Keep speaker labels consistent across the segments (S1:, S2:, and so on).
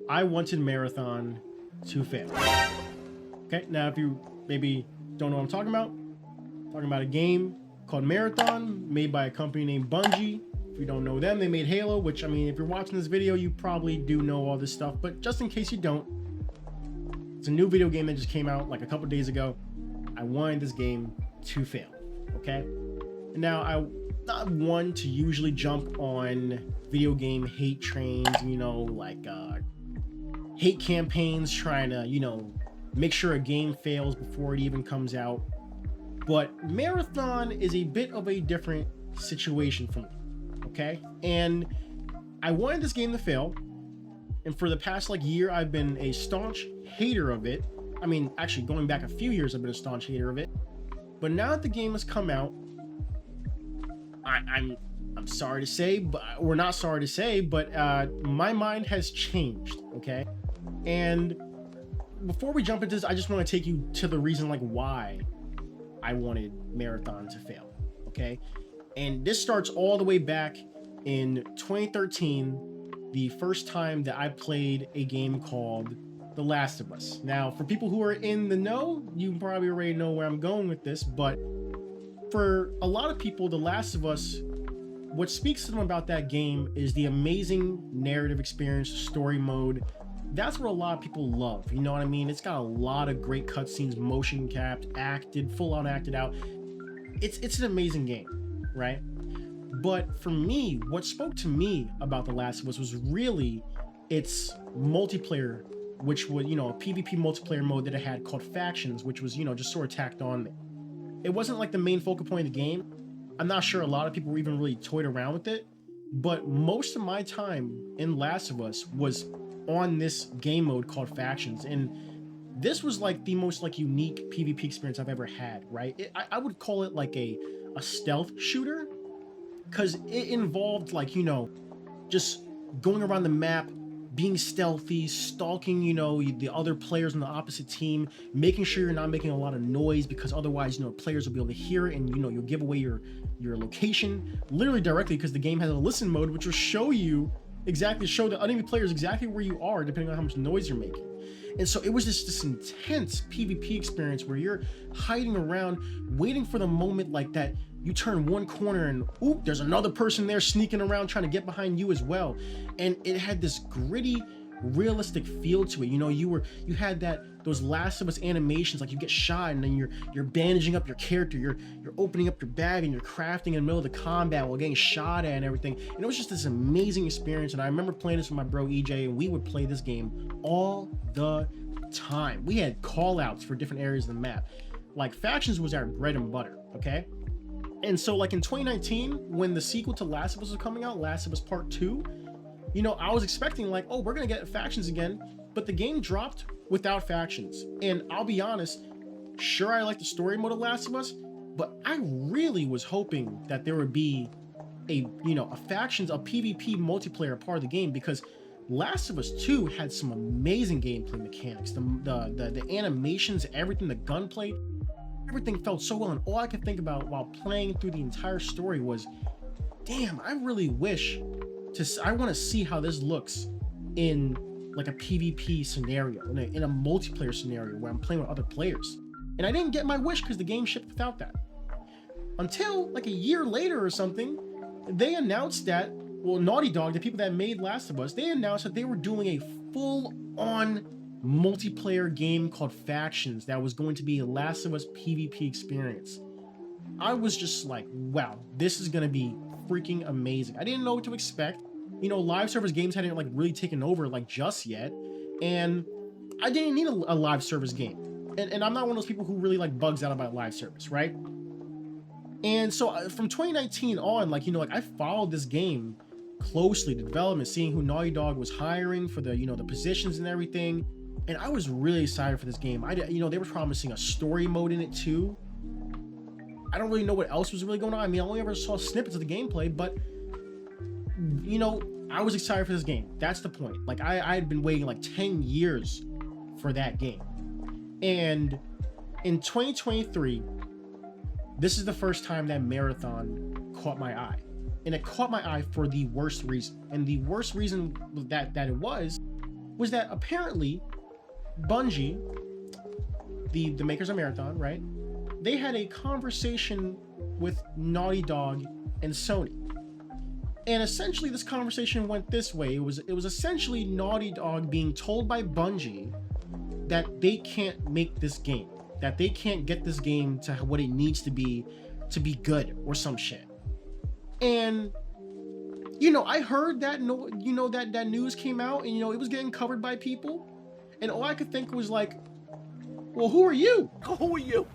S1: I wanted Marathon to fail. Okay, now if you maybe don't know what I'm talking about a game called Marathon, made by a company named Bungie. If you don't know them, they made Halo, which, I mean, if you're watching this video, you probably do know all this stuff, but just in case you don't, it's a new video game that just came out like a couple days ago. I wanted this game to fail, okay? And now, I'm not one to usually jump on video game hate trains, hate campaigns trying to, make sure a game fails before it even comes out. But Marathon is a bit of a different situation for me, okay? And I wanted this game to fail, and for the past year, I've been a staunch hater of it. I mean, actually, going back a few years, I've been a staunch hater of it. But now that the game has come out, I'm sorry to say, but we're not sorry to say, but my mind has changed, okay? And before we jump into this, I just want to take you to the reason why I wanted Marathon to fail, okay? And this starts all the way back in 2013, the first time that I played a game called The Last of Us. Now, for people who are in the know, you probably already know where I'm going with this, but for a lot of people, The Last of Us, what speaks to them about that game is the amazing narrative experience, story mode. That's what a lot of people love. You know what I mean? It's got a lot of great cutscenes, motion capped, acted, full on acted out. It's an amazing game, right? But for me, what spoke to me about The Last of Us was really its multiplayer, which was, a PvP multiplayer mode that it had called Factions, which was, just sort of tacked on there. It wasn't like the main focal point of the game. I'm not sure a lot of people were even really toyed around with it, but most of my time in Last of Us was on this game mode called Factions, and this was the most unique PvP experience I've ever had, right? I would call it a stealth shooter, because it involved just going around the map, being stealthy, stalking the other players on the opposite team, making sure you're not making a lot of noise, because otherwise players will be able to hear it, and you'll give away your location literally directly, because the game has a listen mode which will show the enemy players exactly where you are depending on how much noise you're making. And so it was this intense PvP experience where you're hiding around, waiting for the moment that you turn one corner and oop, there's another person there sneaking around trying to get behind you as well. And it had this gritty, realistic feel to it. You had those Last of Us animations, you get shot and then you're bandaging up your character, you're opening up your bag and you're crafting in the middle of the combat while getting shot at and everything. And it was just this amazing experience. And I remember playing this with my bro EJ, and we would play this game all the time. We had call outs for different areas of the map. Factions was our bread and butter, okay? And so in 2019, when the sequel to Last of Us was coming out, Last of Us Part 2, I was expecting oh, we're gonna get Factions again, but the game dropped without Factions. And I'll be honest, sure, I like the story mode of Last of Us, but I really was hoping that there would be a Factions, a PvP multiplayer part of the game, because Last of Us 2 had some amazing gameplay mechanics, the animations, everything, the gunplay, everything felt so well. And all I could think about while playing through the entire story was, damn, I really wish I want to see how this looks in a PvP scenario, in a multiplayer scenario where I'm playing with other players. And I didn't get my wish because the game shipped without that. Until a year later or something, they announced that, Naughty Dog, the people that made Last of Us, they announced that they were doing a full-on multiplayer game called Factions that was going to be a Last of Us PvP experience. I was just wow, this is going to be freaking amazing. I didn't know what to expect. Live service games hadn't really taken over just yet, and I didn't need a live service game. And I'm not one of those people who really bugs out about live service, right? And so from 2019 on, I followed this game closely, the development, seeing who Naughty Dog was hiring for the the positions and everything. And I was really excited for this game. They were promising a story mode in it too. I don't really know what else was really going on. I mean, I only ever saw snippets of the gameplay, but I was excited for this game. That's the point. I had been waiting 10 years for that game. And in 2023, this is the first time that Marathon caught my eye. And it caught my eye for the worst reason. And the worst reason that it was was that apparently Bungie, the makers of Marathon, right? They had a conversation with Naughty Dog and Sony. And essentially this conversation went this way. It was essentially Naughty Dog being told by Bungie that they can't make this game, that they can't get this game to what it needs to be good or some shit. And I heard that that news came out, and it was getting covered by people, and all I could think was like, well, who are you?
S2: Who are you?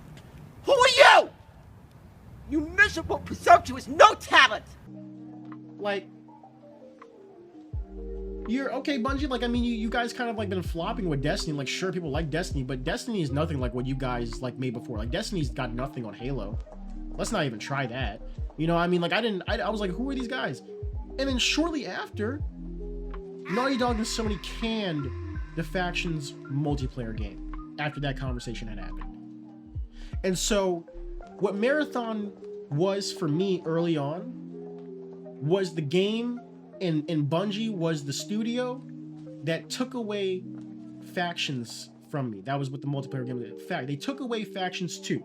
S2: Who are you? You miserable, presumptuous, no talent!
S1: Like, you're okay, Bungie. Like, I mean, you guys kind of like been flopping with Destiny. Like, sure, people like Destiny, but Destiny is nothing like what you guys like made before. Like, Destiny's got nothing on Halo. Let's not even try that. I mean, like, I was like, who are these guys? And then shortly after, Naughty Dog and Sony canned the Factions multiplayer game after that conversation had happened. And so, what Marathon was for me early on was the game, and Bungie was the studio that took away Factions from me. That was what the multiplayer game did. In fact, they took away Factions 2.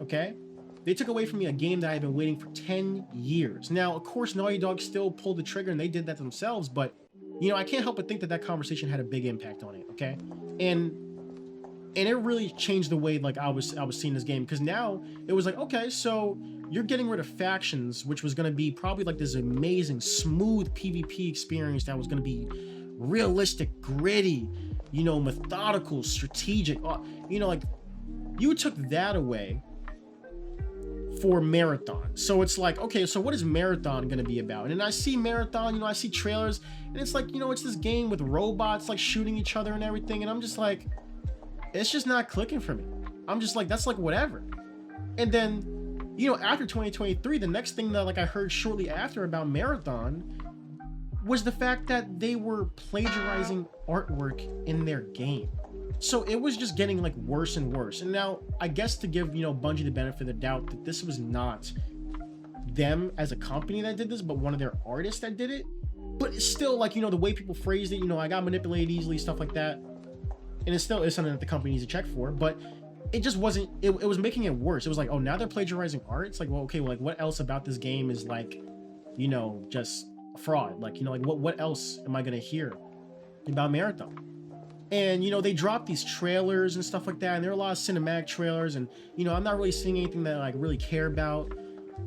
S1: Okay? They took away from me a game that I had been waiting for 10 years. Now, of course, Naughty Dog still pulled the trigger and they did that themselves, but I can't help but think that conversation had a big impact on it, okay? And it really changed the way like I was seeing this game, because now it was like, okay, so you're getting rid of Factions, which was going to be probably like this amazing, smooth PvP experience that was going to be realistic, gritty, methodical, strategic. Like, you took that away for Marathon. So it's like, okay, so what is Marathon going to be about? And then I see Marathon, I see trailers, and it's like, it's this game with robots like shooting each other and everything, and I'm just like, it's just not clicking for me. I'm just like, that's like whatever. And then, after 2023, the next thing that like I heard shortly after about Marathon was the fact that they were plagiarizing artwork in their game. So it was just getting like worse and worse. And now I guess to give, Bungie the benefit of the doubt that this was not them as a company that did this, but one of their artists that did it. But it's still like, the way people phrased it, I got manipulated easily, stuff like that. And it still is something that the company needs to check for, but it just wasn't, it was making it worse. It was like, oh, now they're plagiarizing art. It's like, well, okay, well, like what else about this game is like, just fraud? Like, like what else am I going to hear about Marathon? And, they dropped these trailers and stuff like that. And there are a lot of cinematic trailers. And, I'm not really seeing anything that I like really care about,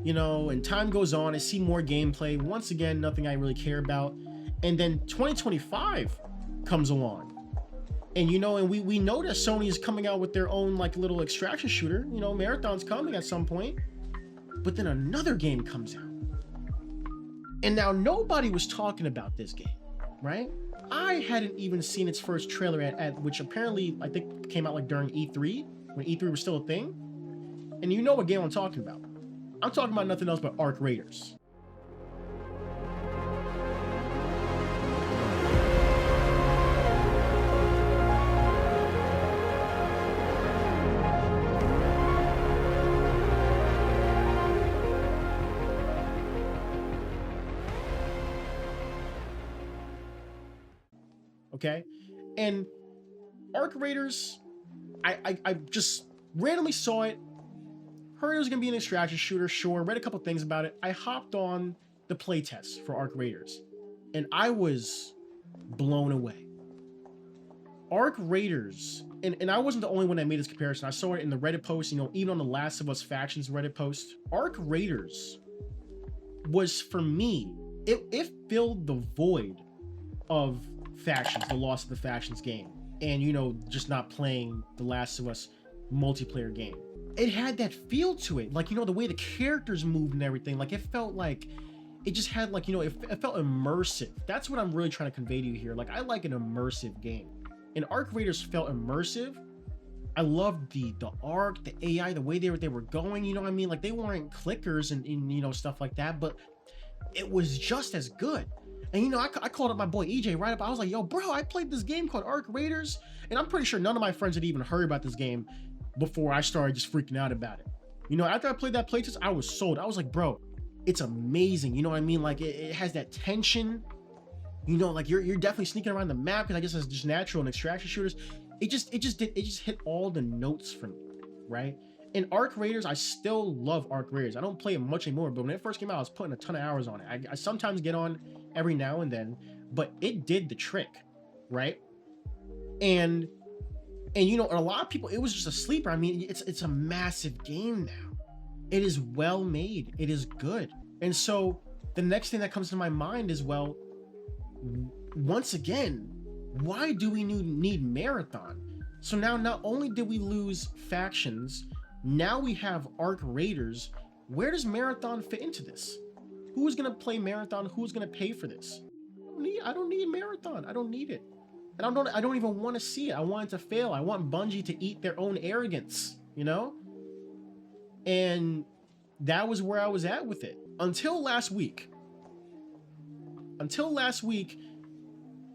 S1: and time goes on. I see more gameplay. Once again, nothing I really care about. And then 2025 comes along. And, and we know that Sony is coming out with their own like little extraction shooter. Marathon's coming at some point. But then another game comes out. And now nobody was talking about this game, right? I hadn't even seen its first trailer at which apparently I think came out like during E3, when E3 was still a thing. And you know what game I'm talking about. I'm talking about nothing else but Arc Raiders. Okay, and Arc Raiders, I just randomly saw it, heard it was gonna be an extraction shooter, sure, read a couple things about it. I hopped on the playtest for Arc Raiders, and I was blown away. Arc Raiders, and I wasn't the only one that made this comparison. I saw it in the Reddit post, even on the Last of Us Factions Reddit post. Arc Raiders was, for me, it filled the void of Factions, the loss of the Factions game, and just not playing the Last of Us multiplayer game. It had that feel to it, like the way the characters moved and everything. Like it felt like it just had like it felt immersive. That's what I'm really trying to convey to you here. Like I like an immersive game, and Arc Raiders felt immersive. I loved the arc, the AI, the way they were going. I mean, like they weren't clickers and stuff like that, but it was just as good. And I called up my boy EJ right up. I was like, yo, bro, I played this game called Arc Raiders, and I'm pretty sure none of my friends had even heard about this game before I started just freaking out about it. After I played that playtest, I was sold. I was like, bro, it's amazing. You know what I mean? Like it has that tension You know, like you're definitely sneaking around the map because I guess it's just natural in extraction shooters. It just hit all the notes for me, right? In Arc Raiders, I still love Arc Raiders. I don't play it much anymore, but when it first came out, I was putting a ton of hours on it. I sometimes get on every now and then, but it did the trick, right? And you know, and a lot of people, it was just a sleeper. I mean, it's a massive game now. It is well made. It is good. And so the next thing that comes to my mind is, well, once again, why do we need Marathon? So now not only did we lose factions, now we have Arc Raiders. Where does Marathon fit into this? Who's gonna play Marathon? Who's gonna pay for this? I don't need Marathon. I don't need it. And I don't even want to see it. I want it to fail. I want Bungie to eat their own arrogance, you know? And that was where I was at with it. Until last week,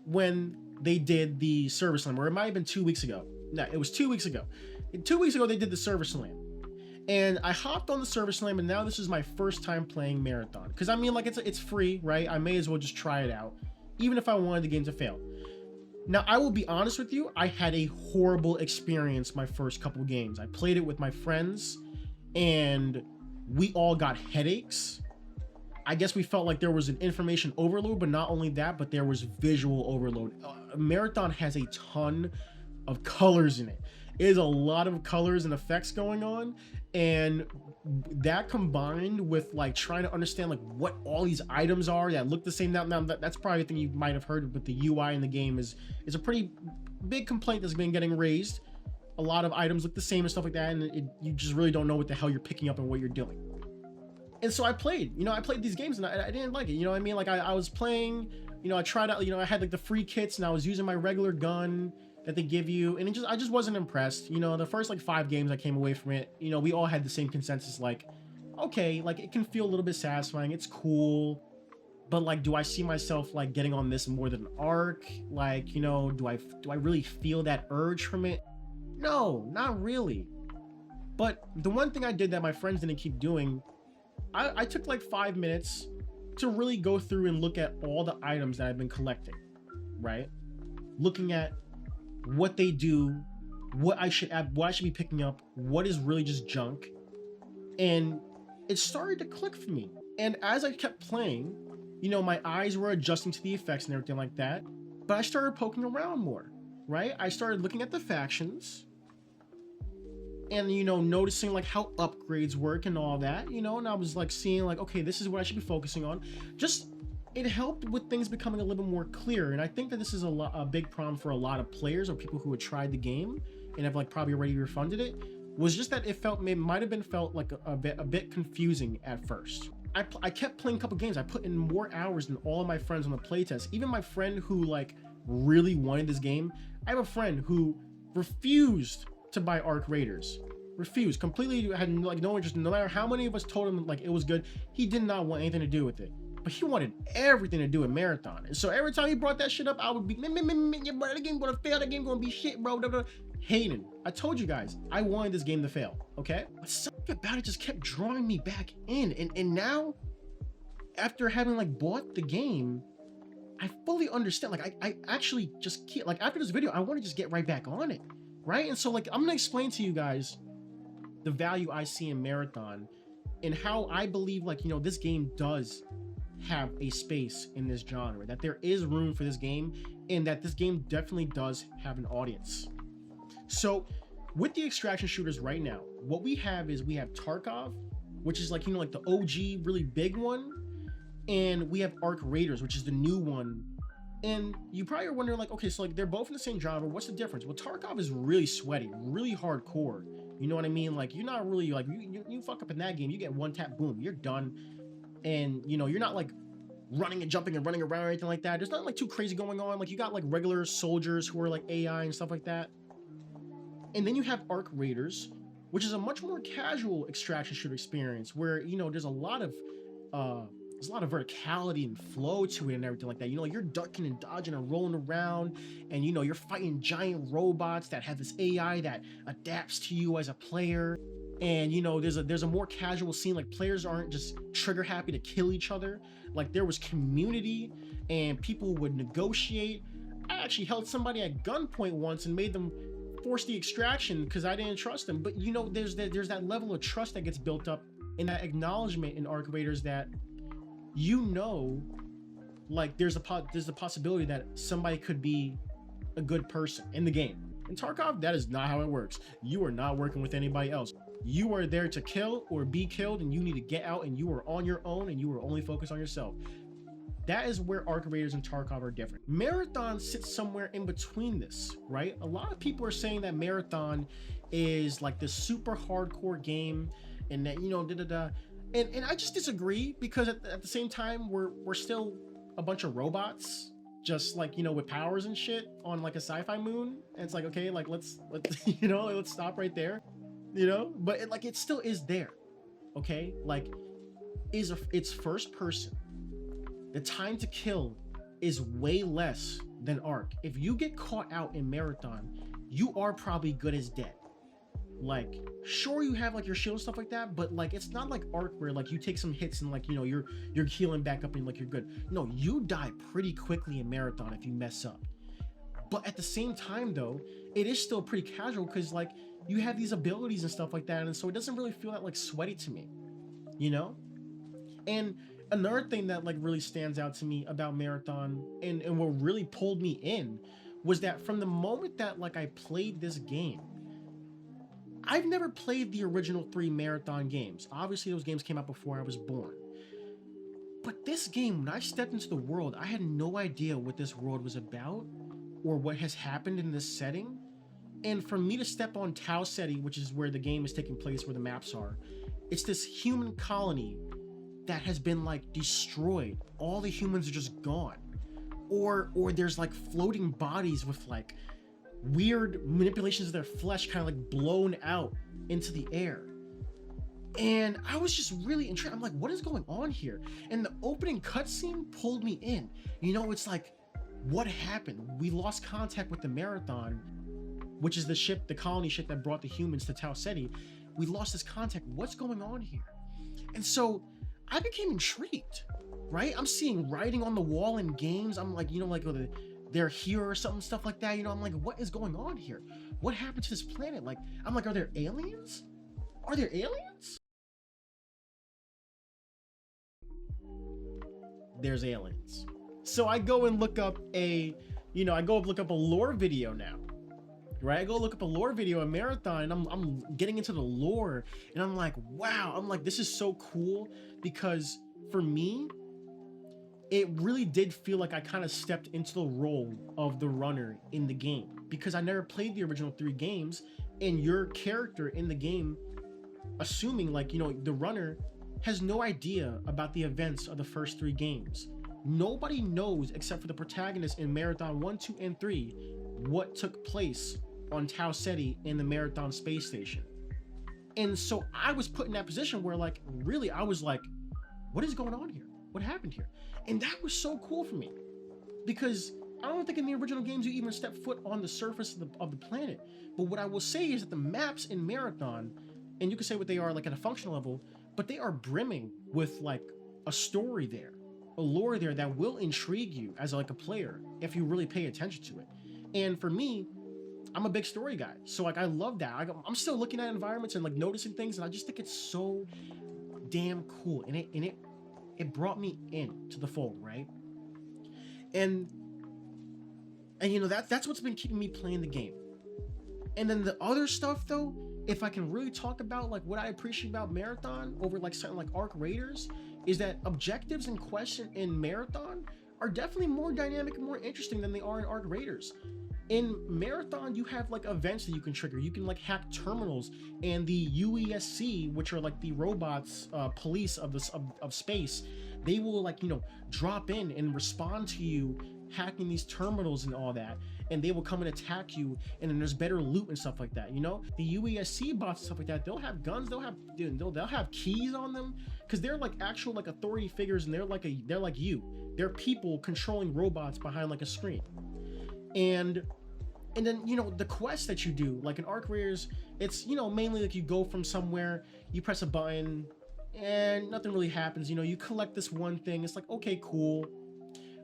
S1: when they did the Server Slam, or it might have been 2 weeks ago. No, it was 2 weeks ago. 2 weeks ago, they did the Server Slam. And I hopped on the Server Slam, and now this is my first time playing Marathon. Because, I mean, like, it's free, right? I may as well just try it out, even if I wanted the game to fail. Now, I will be honest with you, I had a horrible experience my first couple games. I played it with my friends, and we all got headaches. I guess we felt like there was an information overload, but not only that, but there was visual overload. Marathon has a ton of colors in it. It is a lot of colors and effects going on, and that combined with like trying to understand like what all these items are that look the same. Now that's probably the thing you might have heard, but the UI in the game is a pretty big complaint that's been getting raised. A lot of items look the same and stuff like that, and you just really don't know what the hell you're picking up and what you're doing. And so I played these games, and I didn't like it. You know what I mean? Like I was playing, you know, I tried out, you know, I had like the free kits, and I was using my regular gun that they give you, and I just wasn't impressed. You know, the first like 5 games I came away from it, you know, we all had the same consensus, like, okay, like it can feel a little bit satisfying, it's cool, but like, do I see myself like getting on this more than Arc? Like, you know, do I really feel that urge from it? No, not really. But the one thing I did that my friends didn't keep doing, I took like 5 minutes to really go through and look at all the items that I've been collecting, right? Looking at what they do, what I should be picking up, what is really just junk. And it started to click for me. And as I kept playing, you know, my eyes were adjusting to the effects and everything like that, but I started poking around more, right? I started looking at the factions and, you know, noticing like how upgrades work and all that, you know, and I was like seeing like, okay, this is what I should be focusing on. Just, it helped with things becoming a little bit more clear. And I think that this is a big problem for a lot of players or people who had tried the game and have like probably already refunded it, was just that it might have been felt like a bit confusing at first. I kept playing a couple games. I put in more hours than all of my friends on the playtest. Even my friend who like really wanted this game, I have a friend who refused to buy Arc Raiders. Refused, completely had like no interest. No matter how many of us told him like it was good, he did not want anything to do with it. But he wanted everything to do with Marathon. And so every time he brought that shit up, I would be, bro, the game gonna fail, the game gonna be shit, bro. Hayden, I told you guys, I wanted this game to fail, okay? But something about it just kept drawing me back in. And now, after having like bought the game, I fully understand. Like I actually just can't, like after this video, I want to just get right back on it, right? And so like I'm gonna explain to you guys the value I see in Marathon and how I believe like, you know, this game does have a space in this genre, that there is room for this game, and that this game definitely does have an audience. So with the extraction shooters right now, what we have is we have Tarkov, which is like, you know, like the OG really big one, and we have Arc Raiders, which is the new one. And you probably are wondering like, okay, so like they're both in the same genre, what's the difference? Well, Tarkov is really sweaty, really hardcore, you know what I mean? Like you're not really like, you fuck up in that game, you get one tap, boom, you're done. And you know, you're not like running and jumping and running around or anything like that. There's not like too crazy going on. Like you got like regular soldiers who are like AI and stuff like that. And then you have Arc Raiders, which is a much more casual extraction shooter experience where, you know, there's a lot of verticality and flow to it and everything like that. You know, you're ducking and dodging and rolling around, and you know, you're fighting giant robots that have this AI that adapts to you as a player. And you know, there's a more casual scene, like players aren't just trigger happy to kill each other. Like there was community and people would negotiate. I actually held somebody at gunpoint once and made them force the extraction because I didn't trust them. But you know, there's that level of trust that gets built up in that acknowledgement in Arc Raiders that, you know, like there's the possibility that somebody could be a good person in the game. In Tarkov, that is not how it works. You are not working with anybody else. You are there to kill or be killed, and you need to get out, and you are on your own, and you are only focused on yourself. That is where Arc Raiders and Tarkov are different. Marathon sits somewhere in between this, right? A lot of people are saying that Marathon is like this super hardcore game, and that, you know, and I just disagree, because at the same time, we're still a bunch of robots, just like, you know, with powers and shit on like a sci-fi moon. And it's like, okay, like let's you know, let's stop right there, you know. But it still is there, okay? Like, it's first person. The time to kill is way less than Arc. If you get caught out in Marathon, you are probably good as dead. Like, sure, you have like your shield and stuff like that, but like it's not like Arc where like you take some hits and like, you know, you're healing back up and like you're good. No, you die pretty quickly in Marathon if you mess up. But at the same time though, it is still pretty casual because like you have these abilities and stuff like that, and so it doesn't really feel that like sweaty to me, you know. And another thing that like really stands out to me about Marathon, and what really pulled me in, was that from the moment that like I played this game, I've never played the original 3 Marathon games. Obviously those games came out before I was born. But this game, when I stepped into the world, I had no idea what this world was about or what has happened in this setting. And for me to step on Tau Ceti, which is where the game is taking place, where the maps are, it's this human colony that has been like destroyed. All the humans are just gone. Or there's like floating bodies with like weird manipulations of their flesh kind of like blown out into the air. And I was just really intrigued. I'm like, what is going on here? And the opening cutscene pulled me in. You know, it's like, what happened? We lost contact with the Marathon, which is the ship, the colony ship that brought the humans to Tau Ceti. We lost this contact. What's going on here? And so I became intrigued, right? I'm seeing writing on the wall in games. I'm like, you know, like they're here or something, stuff like that. You know, I'm like, what is going on here? What happened to this planet? Like, I'm like, are there aliens? Are there aliens? There's aliens. So I go and look up a lore video now, right? I go look up a lore video in Marathon, and I'm getting into the lore, and I'm like, wow, I'm like, this is so cool, because for me, it really did feel like I kind of stepped into the role of the runner in the game, because I never played the original 3 games, and your character in the game, assuming like, you know, the runner has no idea about the events of the first 3 games. Nobody knows except for the protagonist in Marathon 1, 2, and 3 what took place on Tau Ceti in the Marathon space station. And so I was put in that position where like, really, I was like, what is going on here? What happened here? And that was so cool for me, because I don't think in the original games you even step foot on the surface of the planet. But what I will say is that the maps in Marathon, and you can say what they are like at a functional level, but they are brimming with like a story there, a lore there that will intrigue you as like a player if you really pay attention to it. And for me, I'm a big story guy, so like I love that. I'm still looking at environments and like noticing things, and I just think it's so damn cool, and it brought me in to the fold, right? And you know, that's what's been keeping me playing the game. And then the other stuff though, if I can really talk about like what I appreciate about Marathon over like something like Arc Raiders, is that objectives and quests in Marathon are definitely more dynamic and more interesting than they are in Arc Raiders. In Marathon, you have like events that you can trigger. You can like hack terminals, and the UESC, which are like the robots, police of space, they will like, you know, drop in and respond to you hacking these terminals and all that, and they will come and attack you, and then there's better loot and stuff like that. You know, the UESC bots and stuff like that, they'll have guns, they'll have keys on them, because they're like actual like authority figures, and they're like you. They're people controlling robots behind like a screen. And And then, you know, the quests that you do, like in Arc Raiders, it's, you know, mainly like you go from somewhere, you press a button, and nothing really happens. You know, you collect this one thing, it's like, okay, cool.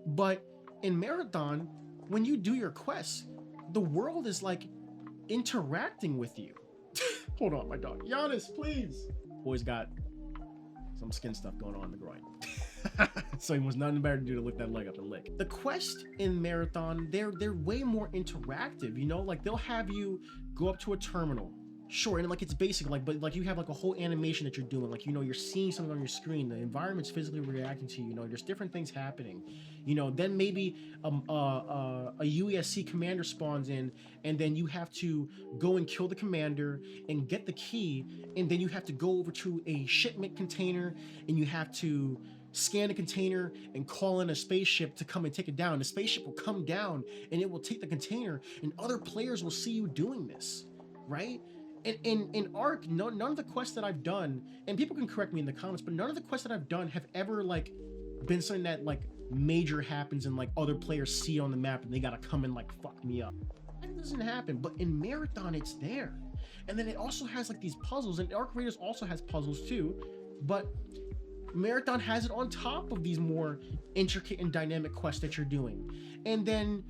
S1: But in Marathon, when you do your quests, the world is like interacting with you. Hold on, my dog. Giannis, please. Boy's got some skin stuff going on in the groin. So he was nothing better to do to lift that leg up and lick. The quest in Marathon, they're way more interactive, you know? Like they'll have you go up to a terminal. Sure, and like it's basic, like, but like you have like a whole animation that you're doing, like, you know, you're seeing something on your screen, the environment's physically reacting to you, you know, there's different things happening, you know. Then maybe a UESC commander spawns in, and then you have to go and kill the commander and get the key, and then you have to go over to a shipment container and you have to scan the container and call in a spaceship to come and take it down. The spaceship will come down and it will take the container, and other players will see you doing this, right? In Arc, none of the quests that I've done, and people can correct me in the comments, but none of the quests that I've done have ever like been something that like major happens and like other players see on the map and they gotta come and like fuck me up. That doesn't happen. But in Marathon, it's there. And then it also has like these puzzles, and Arc Raiders also has puzzles too, but Marathon has it on top of these more intricate and dynamic quests that you're doing. And then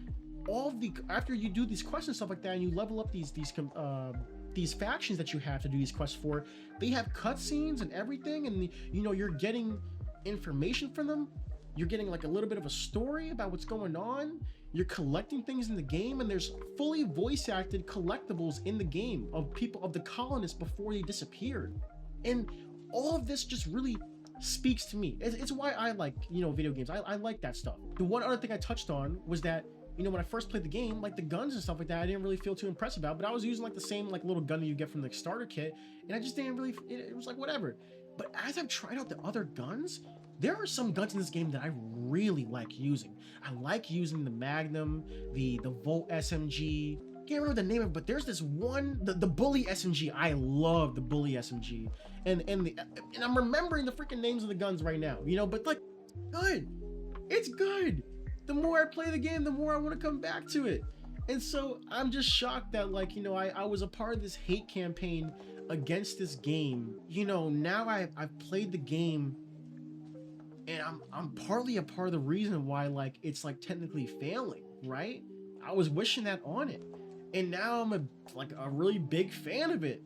S1: after you do these quests and stuff like that, and you level up these factions that you have to do these quests for, they have cutscenes and everything, and you know, you're getting information from them. You're getting like a little bit of a story about what's going on. You're collecting things in the game, and there's fully voice acted collectibles in the game of people, of the colonists before they disappeared. And all of this just really speaks to me. It's why I like, you know, video games. I like that stuff. The one other thing I touched on was that, you know, when I first played the game, like the guns and stuff like that, I didn't really feel too impressed about, but I was using like the same like little gun that you get from the starter kit, and I just didn't really, it was like whatever. But as I've tried out the other guns, there are some guns in this game that I really like using. I like using the Magnum, the Volt SMG. Can't remember the name of it, but there's this one, the Bully SMG. I love the Bully SMG, and I'm remembering the freaking names of the guns right now, you know. But like, good, it's good. The more I play the game, the more I want to come back to it. And so I'm just shocked that, like, you know, I was a part of this hate campaign against this game. You know, now I've played the game, and I'm partly a part of the reason why, like, it's like technically failing, right? I was wishing that on it, and now I'm a really big fan of it,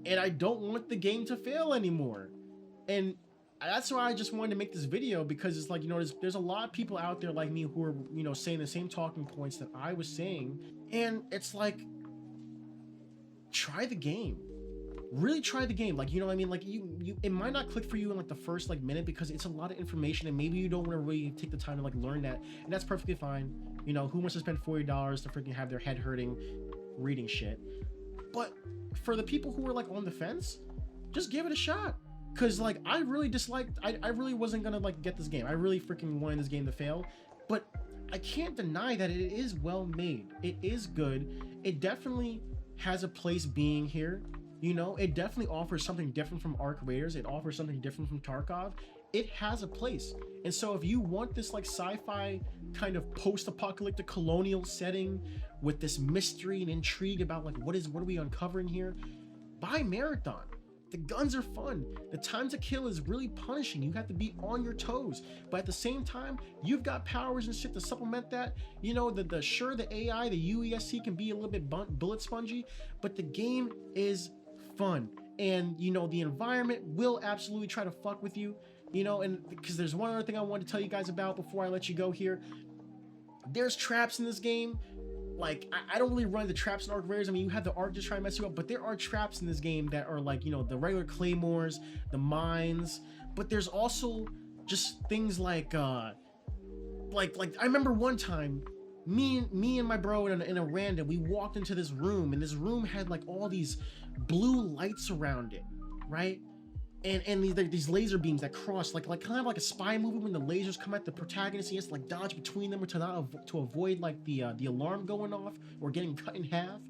S1: and I don't want the game to fail anymore. And that's why I just wanted to make this video, because it's like, you know, there's a lot of people out there like me who are, you know, saying the same talking points that I was saying, and it's like, try the game. Really try the game. Like, you know what I mean? Like, you it might not click for you in like the first like minute, because it's a lot of information, and maybe you don't want to really take the time to like learn that, and that's perfectly fine. You know, who wants to spend $40 to freaking have their head hurting reading shit? But for the people who are like on the fence, just give it a shot. Cause like I really disliked, I really wasn't gonna like get this game. I really freaking wanted this game to fail, but I can't deny that it is well made. It is good. It definitely has a place being here. You know, it definitely offers something different from Arc Raiders. It offers something different from Tarkov. It has a place. And so if you want this like sci-fi kind of post-apocalyptic colonial setting with this mystery and intrigue about like what are we uncovering here, buy Marathon. The guns are fun. The time to kill is really punishing. You have to be on your toes. But at the same time, you've got powers and shit to supplement that. You know, the AI, the UESC can be a little bit bullet spongy, but the game is fun. And, you know, the environment will absolutely try to fuck with you. You know, and because there's one other thing I want to tell you guys about before I let you go here. There's traps in this game. Like, I don't really run the traps in Arc Raiders. I mean, you have the Arc just trying to mess you up, but there are traps in this game that are like, you know, the regular claymores, the mines, but there's also just things like I remember one time, me and my bro in a random, we walked into this room, and this room had like all these blue lights around it, right? And these laser beams that cross like kind of like a spy movie when the lasers come at the protagonist. He has to like dodge between them or to avoid like the alarm going off or getting cut in half.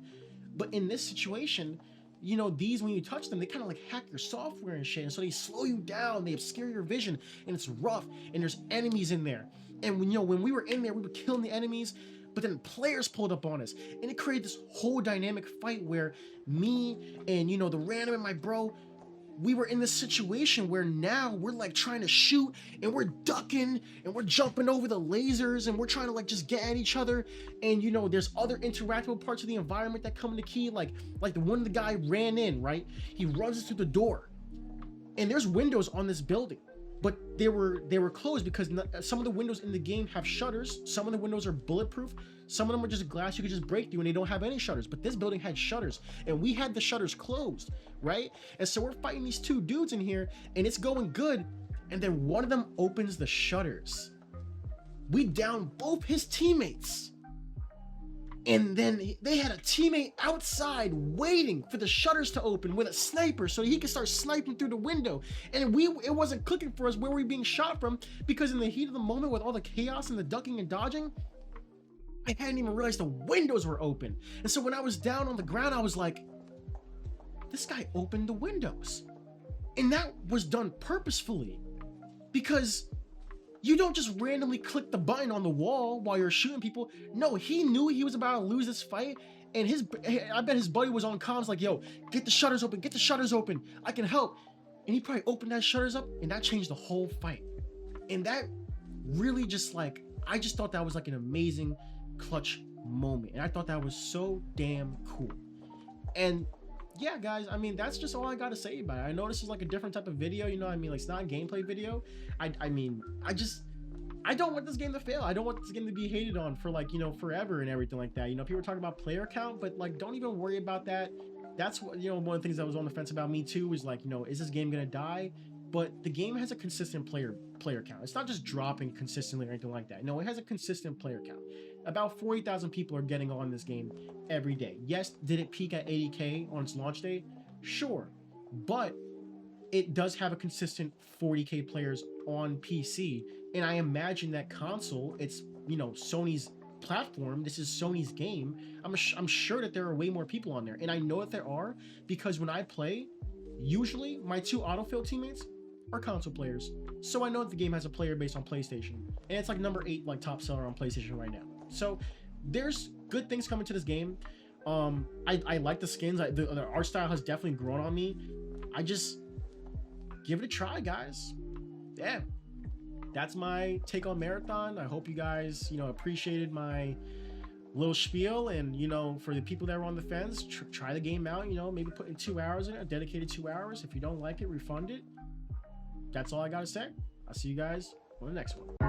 S1: But in this situation, you know, these, when you touch them, they kind of like hack your software and shit, and so they slow you down, they obscure your vision, and it's rough, and there's enemies in there. And when we were in there, we were killing the enemies, but then players pulled up on us, and it created this whole dynamic fight where me and, you know, the random and my bro, we were in this situation where now we're like trying to shoot and we're ducking and we're jumping over the lasers and we're trying to like just get at each other. And you know, there's other interactable parts of the environment that come into key, like the one the guy ran in, right? He runs through the door and there's windows on this building, but they were closed because some of the windows in the game have shutters. Some of the windows are bulletproof. Some of them are just glass you could just break through and they don't have any shutters. But this building had shutters and we had the shutters closed, right? And so we're fighting these two dudes in here and it's going good. And then one of them opens the shutters. We down both his teammates. And then they had a teammate outside waiting for the shutters to open with a sniper so he could start sniping through the window. And it wasn't clicking for us where we were being shot from, because in the heat of the moment with all the chaos and the ducking and dodging, I hadn't even realized the windows were open. And so when I was down on the ground, I was like, this guy opened the windows. And that was done purposefully, because you don't just randomly click the button on the wall while you're shooting people. No, he knew he was about to lose this fight, and I bet his buddy was on comms like, yo, get the shutters open, get the shutters open, I can help. And he probably opened that shutters up, and that changed the whole fight. And that really just like, I just thought that was like an amazing clutch moment, and I thought that was so damn cool. And yeah, guys, I mean, that's just all I gotta say about it. I know this is like a different type of video, you know what I mean? Like, it's not a gameplay video. I mean, I don't want this game to fail. I don't want this game to be hated on for like, you know, forever and everything like that. You know, people are talking about player count, but like, don't even worry about that. That's what, you know, one of the things that was on the fence about me too is like, you know, is this game gonna die? But the game has a consistent player count. It's not just dropping consistently or anything like that. No, it has a consistent player count. About 40,000 people are getting on this game every day. Yes, did it peak at 80K on its launch day? Sure, but it does have a consistent 40K players on PC. And I imagine that console, it's, you know, Sony's platform, this is Sony's game. I'm sure that there are way more people on there. And I know that there are, because when I play, usually my two autofill teammates are console players. So I know that the game has a player base on PlayStation. And it's like number 8 like top seller on PlayStation right now. So there's good things coming to this game. I like the skins. The art style has definitely grown on me. I just give it a try, guys. Yeah, that's my take on Marathon. I hope you guys, you know, appreciated my little spiel. And, you know, for the people that were on the fence, try the game out. You know, maybe put in 2 hours in it, a dedicated 2 hours. If you don't like it, refund it. That's all I gotta say. I'll see you guys on the next one.